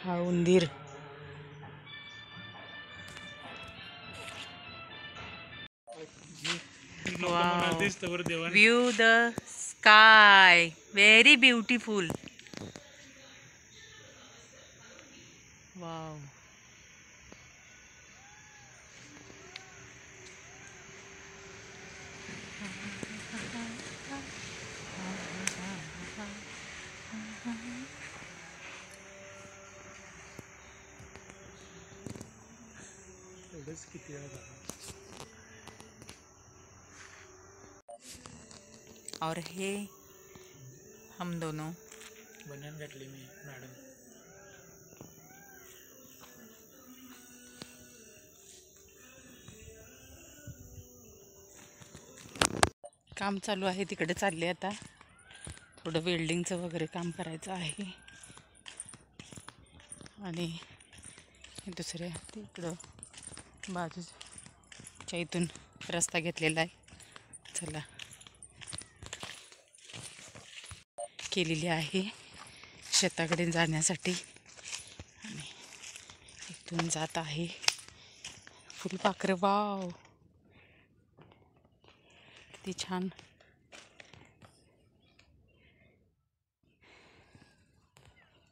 हा उंदीर. Wow. View the sky. Very beautiful. Wow. और हे हम दोनों बनियान घातली मी मॅडम. काम चालू आहे, तिकडे चालले आता. थोडं वेल्डिंगचं वगैरे काम करायचं आहे. आणि दुसऱ्या तिकडं बाजूच्या इथून रस्ता घेतलेला आहे. चला, केलेली आहे शेताकडे जाण्यासाठी. आणि इथून जात आहे फुलपाखरं. वाव, किती छान.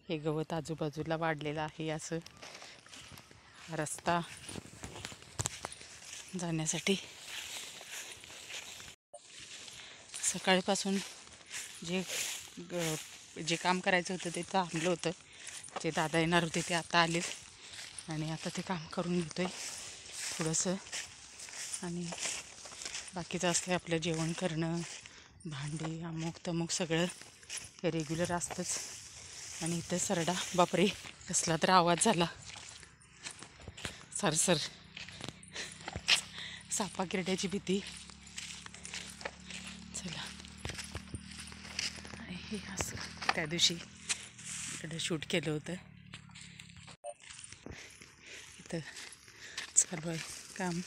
हे गवत आजूबाजूला वाढलेलं आहे. असं रस्ता जाण्यासाठी. सकाळपासून जे काम करायचं होतं ते थांबलं होतं. जे दादा येणार होते ते आता आलेत आणि आता ते काम करून घेतोय थोडंसं. आणि बाकीचं असतं आपलं जेवण करणं, भांडी, अमुक तमुक सगळं रेग्युलर असतंच. आणि इथं सरडा, बापरे कसला तर आवाज झाला. सरसर सापा किरड्याची भीती. चला, हे असं त्या दिवशी इकडं शूट केलं होतं. इथं चालू आहे काम.